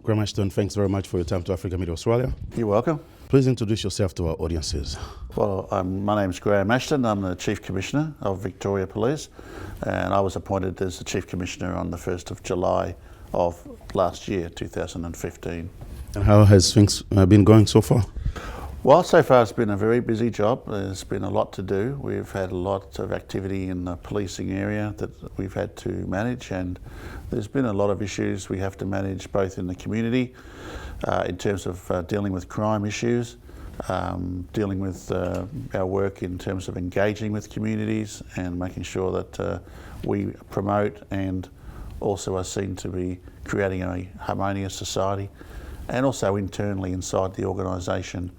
Graham Ashton, thanks very much for your time to Africa Media Australia. You're welcome. Please introduce yourself to our audiences. Well, my name's Graham Ashton. I'm the Chief Commissioner of Victoria Police, and I was appointed as the Chief Commissioner on the 1st of July of last year, 2015. And how has things been going so far? Well, so far it's been a very busy job. There's been a lot to do. We've had a lot of activity in the policing area that we've had to manage, and there's been a lot of issues we have to manage both in the community in terms of dealing with crime issues, dealing with our work in terms of engaging with communities and making sure that we promote and also are seen to be creating a harmonious society, and also internally inside the organisation.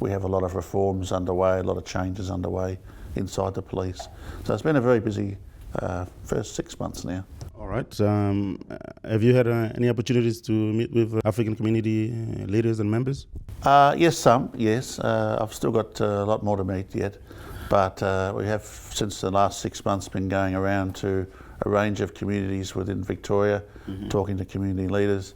We have a lot of reforms underway, a lot of changes underway inside the police. So it's been a very busy first 6 months now. All right. Have you had any opportunities to meet with African community leaders and members? Yes, some, yes. I've still got a lot more to meet yet. But we have, since the last 6 months, been going around to a range of communities within Victoria, talking to community leaders.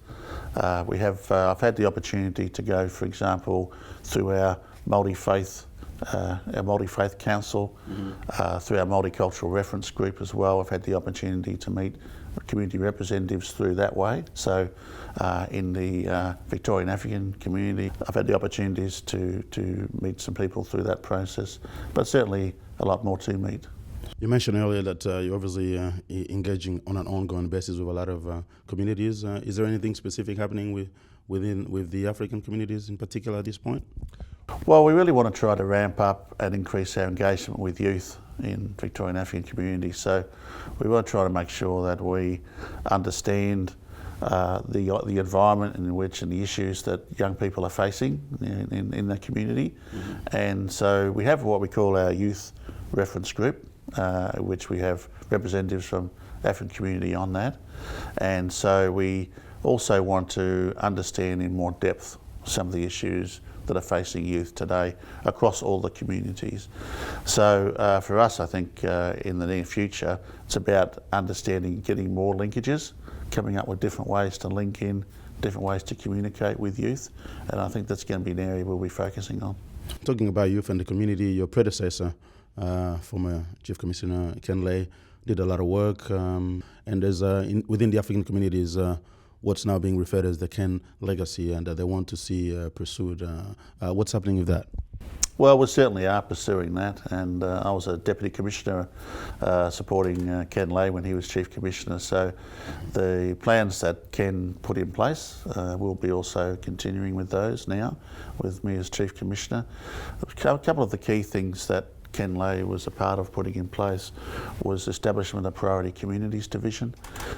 I've had the opportunity to go, for example, through our multi-faith council, through our multicultural reference group as well. I've had the opportunity to meet community representatives through that way. So in the Victorian African community, I've had the opportunities to meet some people through that process, but certainly a lot more to meet. You mentioned earlier that you're obviously engaging on an ongoing basis with a lot of communities. Is there anything specific happening with the African communities in particular at this point? Well, we really want to try to ramp up and increase our engagement with youth in Victorian African communities. So we want to try to make sure that we understand the environment in which and the issues that young people are facing in the community. And so we have what we call our youth reference group, which we have representatives from the African community on that. And so we also want to understand in more depth some of the issues that are facing youth today across all the communities. So for us, I think in the near future, it's about understanding, getting more linkages, coming up with different ways to link in, different ways to communicate with youth. And I think that's going to be an area we'll be focusing on. Talking about youth and the community, your predecessor, former Chief Commissioner Ken Lay, did a lot of work, and there's within the African communities what's now being referred as the Ken legacy, and they want to see pursued. What's happening with that? Well, we certainly are pursuing that, and I was a Deputy Commissioner supporting Ken Lay when he was Chief Commissioner, so the plans that Ken put in place will be also continuing with those now, with me as Chief Commissioner. A couple of the key things that Ken Lay was a part of putting in place was establishment of Priority Communities Division.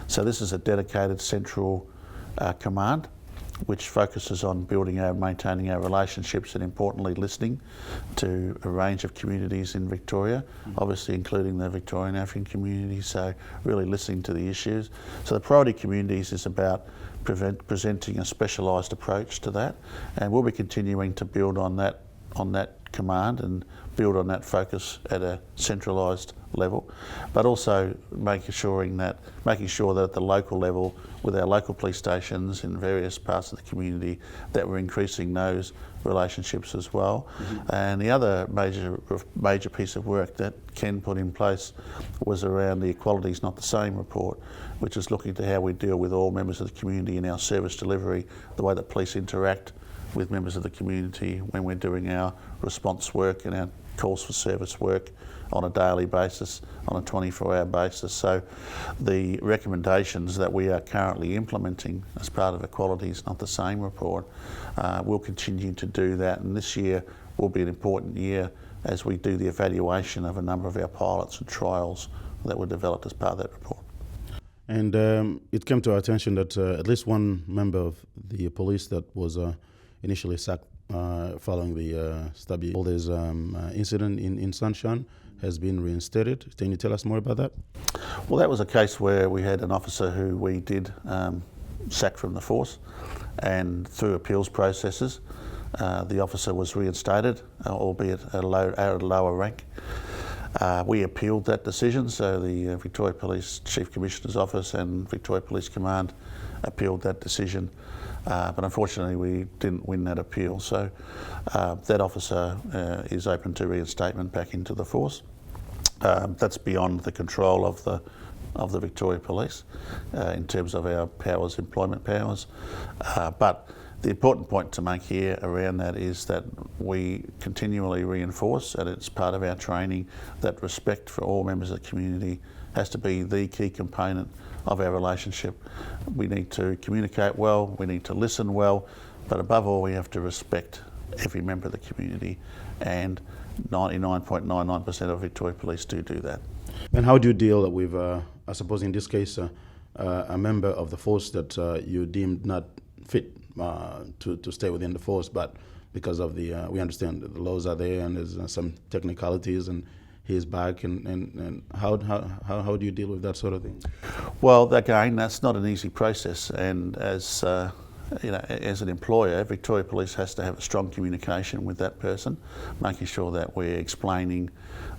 So this is a dedicated central command which focuses on maintaining our relationships and importantly listening to a range of communities in Victoria, obviously including the Victorian African community, so really listening to the issues. So the Priority Communities is about presenting a specialised approach to that, and we'll be continuing to build on that command and build on that focus at a centralised level, but also making sure that at the local level, with our local police stations in various parts of the community, that we're increasing those relationships as well. And the other major piece of work that Ken put in place was around the Equality is Not the Same report, which is looking to how we deal with all members of the community in our service delivery, the way that police interact with members of the community when we're doing our response work and our calls for service work on a daily basis, on a 24-hour basis. So the recommendations that we are currently implementing as part of Equality is Not the Same report, we'll continue to do that, and this year will be an important year as we do the evaluation of a number of our pilots and trials that were developed as part of that report. And it came to our attention that at least one member of the police that was initially sacked following the Stubby Holders incident in Sunshine has been reinstated. Can you tell us more about that? Well, that was a case where we had an officer who we did sack from the force, and through appeals processes, the officer was reinstated, albeit at a lower rank. We appealed that decision, so the Victoria Police Chief Commissioner's Office and Victoria Police Command appealed that decision, but unfortunately we didn't win that appeal. So that officer is open to reinstatement back into the force. That's beyond the control of the Victoria Police in terms of our powers, employment powers. But the important point to make here around that is that we continually reinforce, and it's part of our training, that respect for all members of the community has to be the key component of our relationship. We need to communicate well, we need to listen well, but above all we have to respect every member of the community, and 99.99% of Victoria Police do that. And how do you deal with, I suppose in this case, a member of the force that you deemed not fit to stay within the force, but because of the, we understand that the laws are there and there's some technicalities and he's back, and how do you deal with that sort of thing? Well, again, that's not an easy process, and as as an employer, Victoria Police has to have a strong communication with that person, making sure that we're explaining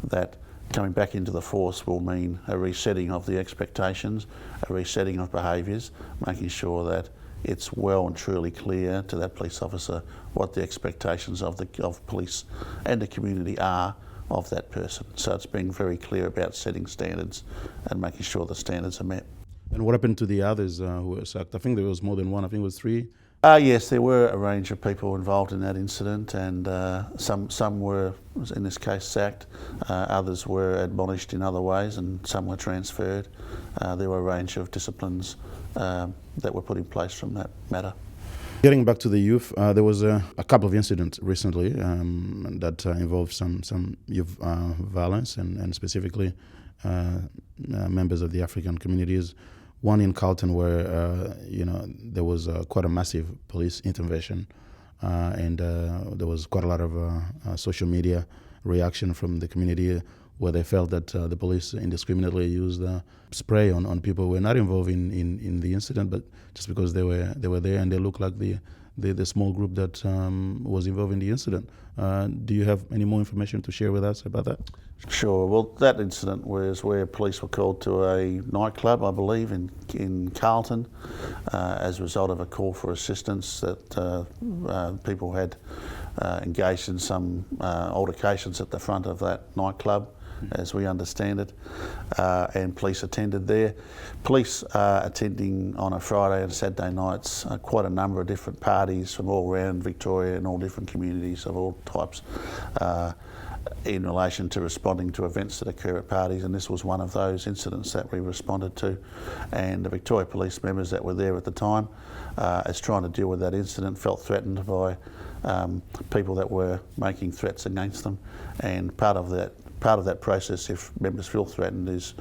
that coming back into the force will mean a resetting of the expectations, a resetting of behaviours, making sure that it's well and truly clear to that police officer what the expectations of police and the community are of that person. So it's being very clear about setting standards and making sure the standards are met. And what happened to the others who were sacked? I think there was more than one. I think it was 3. Yes, there were a range of people involved in that incident, and some were, in this case, sacked. Others were admonished in other ways, and some were transferred. There were a range of disciplines that were put in place from that matter. Getting back to the youth, there was a couple of incidents recently that involved some youth violence, and specifically members of the African communities. One in Carlton where there was quite a massive police intervention, and there was quite a lot of social media reaction from the community where they felt that the police indiscriminately used spray on people who were not involved in the incident, but just because they were there and they looked like the small group that was involved in the incident. Do you have any more information to share with us about that? Sure. Well, that incident was where police were called to a nightclub, I believe, in Carlton, as a result of a call for assistance that people had engaged in some altercations at the front of that nightclub, as we understand it, and police attended there. Police are attending on a Friday and Saturday nights quite a number of different parties from all around Victoria and all different communities of all types in relation to responding to events that occur at parties, and this was one of those incidents that we responded to. And the Victoria Police members that were there at the time, as trying to deal with that incident, felt threatened by people that were making threats against them, and part of that process, if members feel threatened, is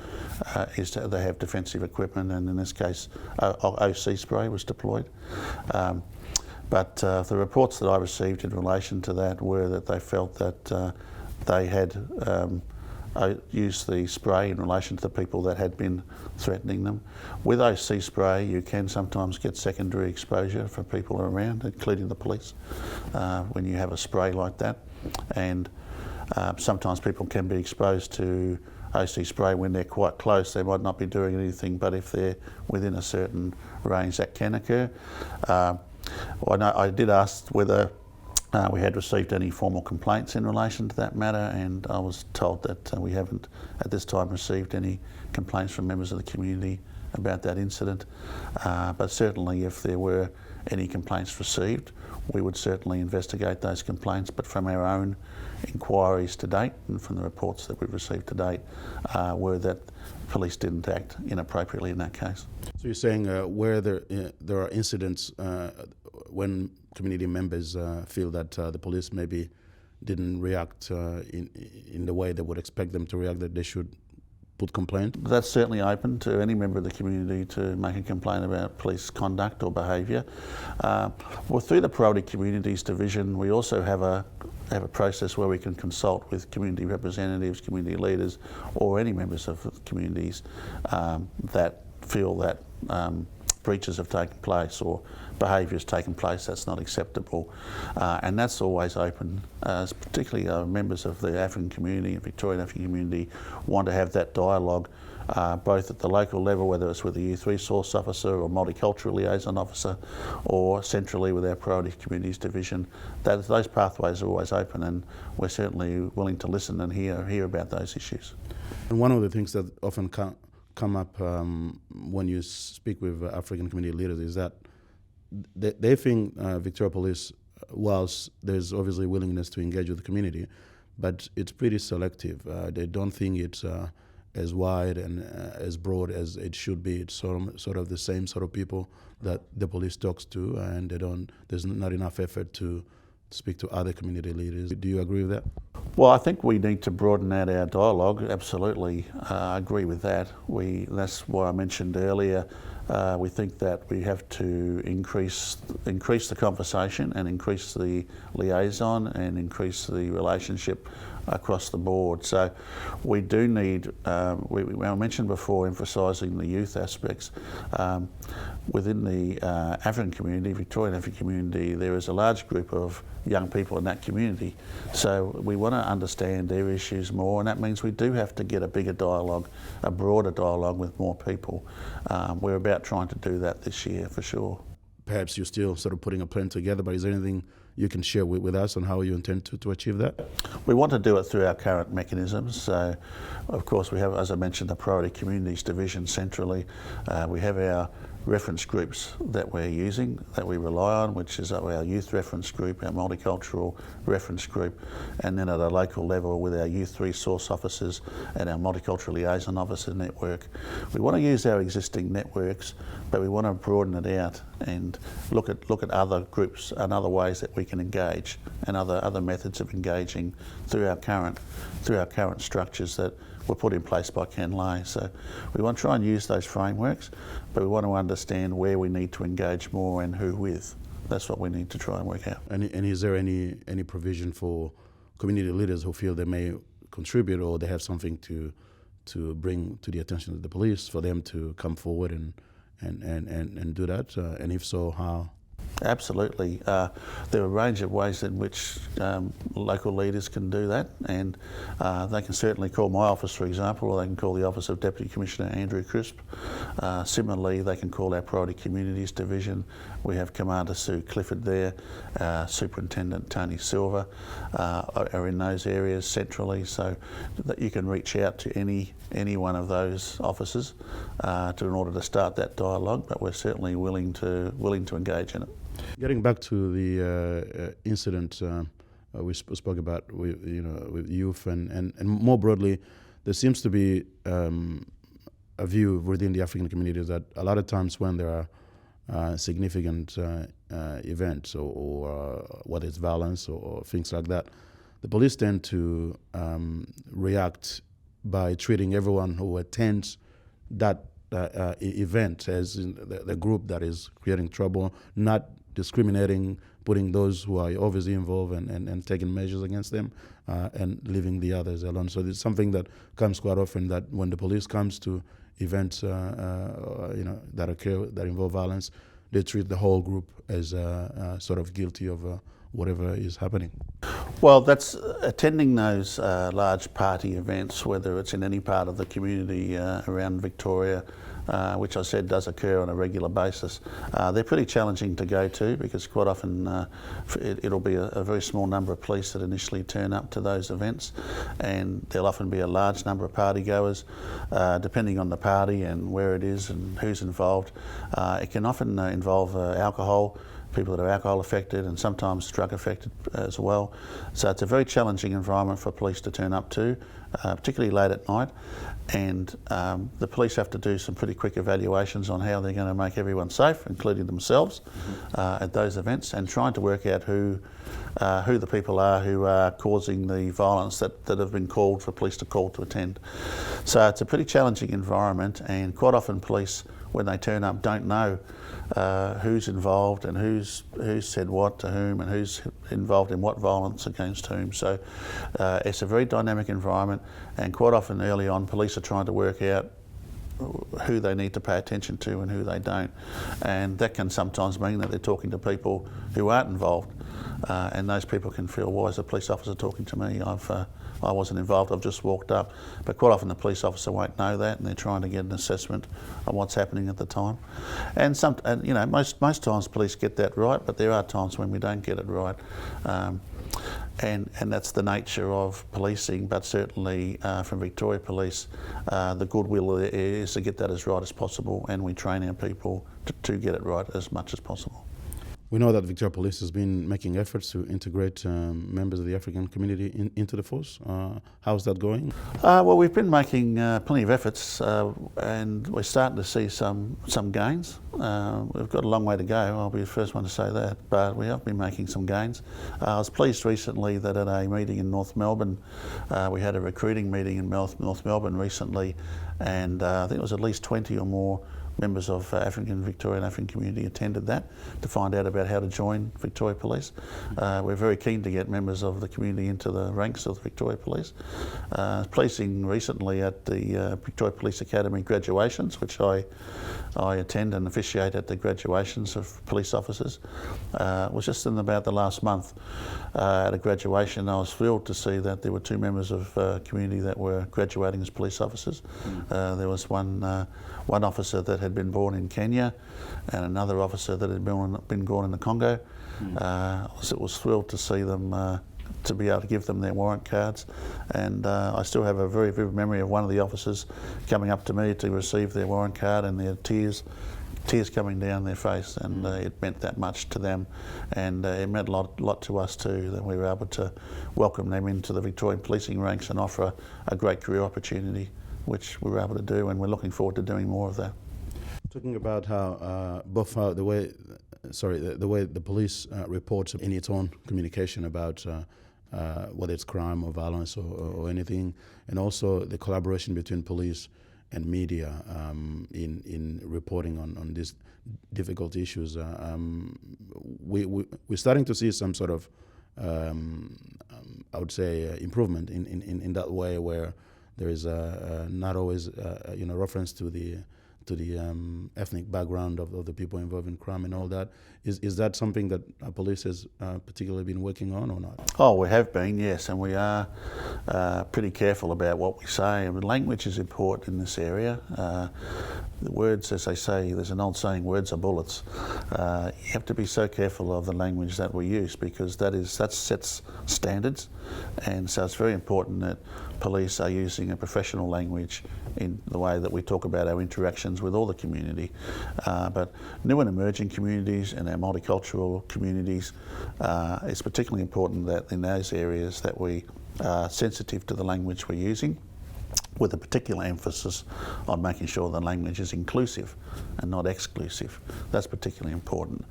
they have defensive equipment, and in this case OC spray was deployed. But the reports that I received in relation to that were that they felt that they had used the spray in relation to the people that had been threatening them. With OC spray, you can sometimes get secondary exposure for people around, including the police, when you have a spray like that. And sometimes people can be exposed to OC spray when they're quite close. They might not be doing anything, but if they're within a certain range, that can occur. I did ask whether we had received any formal complaints in relation to that matter, and I was told that we haven't at this time received any complaints from members of the community about that incident. But certainly if there were any complaints received, we would certainly investigate those complaints. But from our own inquiries to date and from the reports that we've received to date were that police didn't act inappropriately in that case. So you're saying where there are incidents when community members feel that the police maybe didn't react in the way they would expect them to react, that they should put complaint? That's certainly open to any member of the community to make a complaint about police conduct or behaviour. Well, through the Broadening Communities Division, we also have a process where we can consult with community representatives, community leaders, or any members of the communities that feel that breaches have taken place or behaviour has taken place that's not acceptable. And that's always open, particularly members of the African community and Victorian African community want to have that dialogue both at the local level, whether it's with the Youth Resource Officer or Multicultural Liaison Officer, or centrally with our Priority Communities Division. Those pathways are always open, and we're certainly willing to listen and hear about those issues. And one of the things that often come up when you speak with African community leaders is that they think Victoria Police, whilst there's obviously willingness to engage with the community, but it's pretty selective. They don't think it's as wide and as broad as it should be. It's sort of the same sort of people that the police talks to, and there's not enough effort to speak to other community leaders. Do you agree with that? Well, I think we need to broaden out our dialogue. Absolutely, I agree with that. That's why I mentioned earlier. We think that we have to increase the conversation and increase the liaison and increase the relationship across the board. So we do need, I mentioned before, emphasising the youth aspects. Within the African community, Victorian African community, there is a large group of young people in that community. So we want to understand their issues more, and that means we do have to get a bigger dialogue, a broader dialogue with more people. We're about trying to do that this year for sure. Perhaps you're still sort of putting a plan together, but is there anything you can share with us on how you intend to achieve that? We want to do it through our current mechanisms. So, of course, we have, as I mentioned, the Priority Communities Division centrally. We have our reference groups that we're using, that we rely on, which is our youth reference group, our multicultural reference group, and then at a local level with our youth resource officers and our multicultural liaison officer network. We want to use our existing networks, but we want to broaden it out and look at other groups and other ways that we can engage, and other methods of engaging through our current structures that were put in place by Ken Lay. So we want to try and use those frameworks, but we want to understand where we need to engage more and who with. That's what we need to try and work out. And is there any provision for community leaders who feel they may contribute or they have something to bring to the attention of the police for them to come forward and do that? And if so, how? Absolutely. There are a range of ways in which local leaders can do that, and they can certainly call my office, for example, or they can call the office of Deputy Commissioner Andrew Crisp. Similarly, they can call our Priority Communities Division. We have Commander Sue Clifford there, Superintendent Tony Silver are in those areas centrally, so that you can reach out to any one of those officers in order to start that dialogue, but we're certainly willing to engage in it. Getting back to the incident we spoke about with youth and more broadly, there seems to be a view within the African communities that a lot of times when there are significant events or whether it's violence or things like that, the police tend to react by treating everyone who attends that event as the group that is creating trouble, not discriminating, putting those who are obviously involved and taking measures against them and leaving the others alone. So it's something that comes quite often, that when the police comes to events that occur that involve violence, they treat the whole group as sort of guilty of whatever is happening. Well, that's attending those large party events, whether it's in any part of the community around Victoria, which I said does occur on a regular basis. They're pretty challenging to go to because quite often it'll be a very small number of police that initially turn up to those events, and there'll often be a large number of party goers, depending on the party and where it is and who's involved. It can often involve alcohol, people that are alcohol affected and sometimes drug affected as well. So it's a very challenging environment for police to turn up to, particularly late at night. And the police have to do some pretty quick evaluations on how they're going to make everyone safe, including themselves, at those events, and trying to work out who the people are who are causing the violence that have been called for police to call to attend. So it's a pretty challenging environment, and quite often police, when they turn up, don't know who's involved and who's said what to whom and who's involved in what violence against whom. So it's a very dynamic environment, and quite often early on police are trying to work out who they need to pay attention to and who they don't. And that can sometimes mean that they're talking to people who aren't involved. And those people can feel, why is a police officer talking to me? I wasn't involved, I've just walked up. But quite often the police officer won't know that, and they're trying to get an assessment on what's happening at the time. And most times police get that right, but there are times when we don't get it right. And that's the nature of policing, but certainly from Victoria Police, the goodwill there is to get that as right as possible, and we train our people to get it right as much as possible. We know that Victoria Police has been making efforts to integrate members of the African community into the force. How's that going? Well, we've been making plenty of efforts, and we're starting to see some gains. We've got a long way to go, I'll be the first one to say that, but we have been making some gains. I was pleased recently that at a meeting in North Melbourne, we had a recruiting meeting in North Melbourne recently, and I think it was at least 20 or more members of Victorian African community attended that to find out about how to join Victoria Police. We're very keen to get members of the community into the ranks of the Victoria Police. Pleasing recently at the Victoria Police Academy graduations, which I attend and officiate at the graduations of police officers. It was just in about the last month at a graduation. I was thrilled to see that there were 2 members of community that were graduating as police officers. There was one officer that had been born in Kenya and another officer that had been born in the Congo. I was thrilled to see them, to be able to give them their warrant cards, and I still have a very vivid memory of one of the officers coming up to me to receive their warrant card, and their tears coming down their face, and it meant that much to them, and it meant a lot to us too, that we were able to welcome them into the Victorian policing ranks and offer a great career opportunity, which we were able to do, and we're looking forward to doing more of that. Talking about how the way the police reports in its own communication about whether it's crime or violence or anything, and also the collaboration between police and media in reporting on these difficult issues. We're starting to see some sort of, I would say, improvement in that way, where there is not always reference to the ethnic background of the people involved in crime and all that. Is that something that police has particularly been working on or not? Oh, we have been, yes, and we are pretty careful about what we say. I mean, language is important in this area. The words, as they say, there's an old saying, words are bullets. You have to be so careful of the language that we use, because that sets standards, and so it's very important that police are using a professional language in the way that we talk about our interactions with all the community. But new and emerging communities and our multicultural communities, it's particularly important that in those areas that we are sensitive to the language we're using, with a particular emphasis on making sure the language is inclusive and not exclusive. That's particularly important.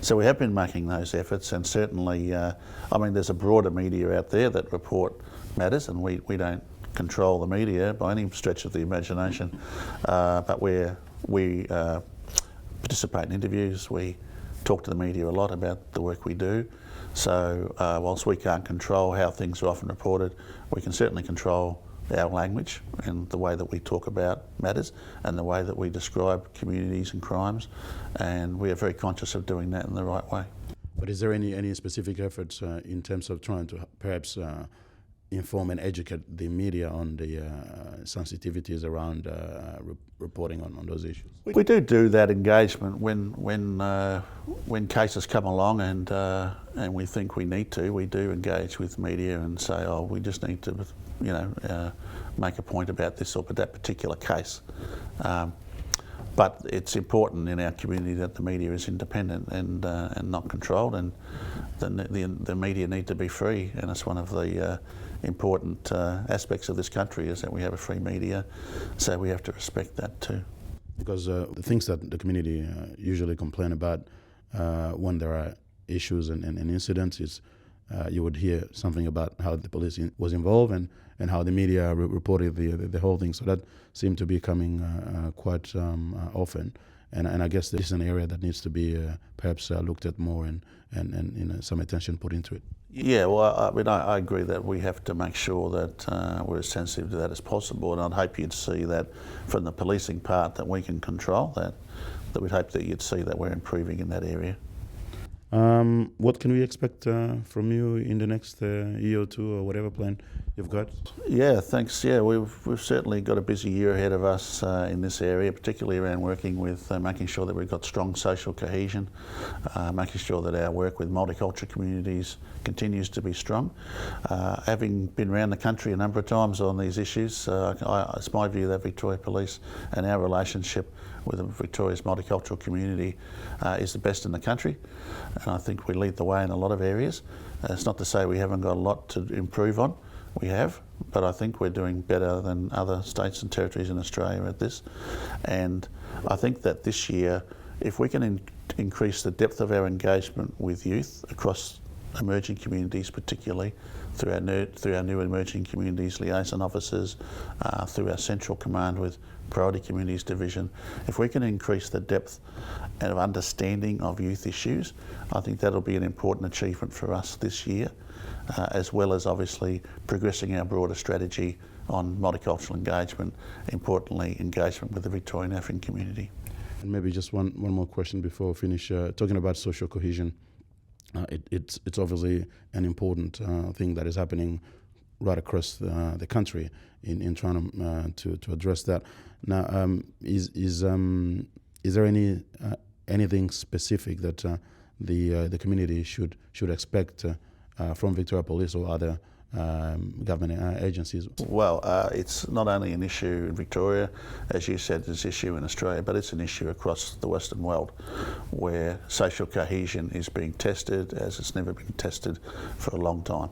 So we have been making those efforts, and certainly, there's a broader media out there that report matters, and we don't control the media by any stretch of the imagination, but we participate in interviews, we talk to the media a lot about the work we do. So whilst we can't control how things are often reported, we can certainly control our language and the way that we talk about matters and the way that we describe communities and crimes, and we are very conscious of doing that in the right way. But is there any specific efforts in terms of trying to perhaps inform and educate the media on the sensitivities around reporting on those issues? We do that engagement when cases come along, and we think we need to. We do engage with media and say, oh, we just need to, make a point about this or that particular case. But it's important in our community that the media is independent and not controlled, and the media need to be free, and it's one of the important aspects of this country is that we have a free media, so we have to respect that too. Because the things that the community usually complain about when there are issues and incidents is you would hear something about how the police was involved and how the media reported the whole thing. So that seemed to be coming quite often. and I guess this is an area that needs to be perhaps looked at more and some attention put into it. Yeah, well, I mean, I agree that we have to make sure that we're as sensitive to that as possible, and I'd hope you'd see that from the policing part that we can control that we'd hope that you'd see that we're improving in that area. What can we expect from you in the next year or two, or whatever plan you've got? Yeah, thanks. Yeah, we've certainly got a busy year ahead of us in this area, particularly around working with making sure that we've got strong social cohesion, making sure that our work with multicultural communities continues to be strong. Having been around the country a number of times on these issues, it's my view that Victoria Police and our relationship with Victoria's multicultural community is the best in the country, and I think we lead the way in a lot of areas. It's not to say we haven't got a lot to improve on. We have, but I think we're doing better than other states and territories in Australia at this. And I think that this year, if we can increase the depth of our engagement with youth across emerging communities, particularly through our new emerging communities liaison officers, through our central command with Priority Communities Division, if we can increase the depth of understanding of youth issues, I think that'll be an important achievement for us this year. As well as obviously progressing our broader strategy on multicultural engagement, importantly engagement with the Victorian African community. And maybe just one more question before we finish. Talking about social cohesion, it's obviously an important thing that is happening right across the country in trying to address that. Now, is there anything specific that the community should expect from Victoria Police or other government agencies? Well, it's not only an issue in Victoria, as you said, it's an issue in Australia, but it's an issue across the Western world where social cohesion is being tested as it's never been tested for a long time.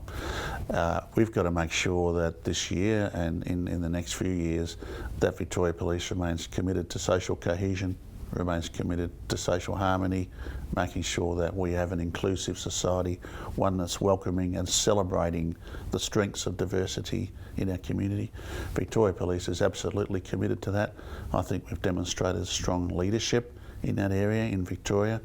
We've got to make sure that this year and in the next few years that Victoria Police remains committed to social cohesion, remains committed to social harmony, making sure that we have an inclusive society, one that's welcoming and celebrating the strengths of diversity in our community. Victoria Police is absolutely committed to that. I think we've demonstrated strong leadership in that area in Victoria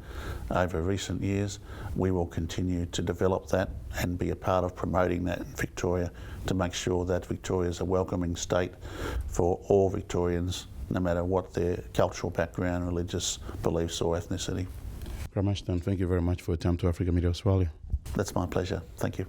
over recent years. We will continue to develop that and be a part of promoting that in Victoria to make sure that Victoria is a welcoming state for all Victorians, no matter what their cultural background, religious beliefs or ethnicity. Ramashtan, thank you very much for your time to Africa Media Australia. That's my pleasure. Thank you.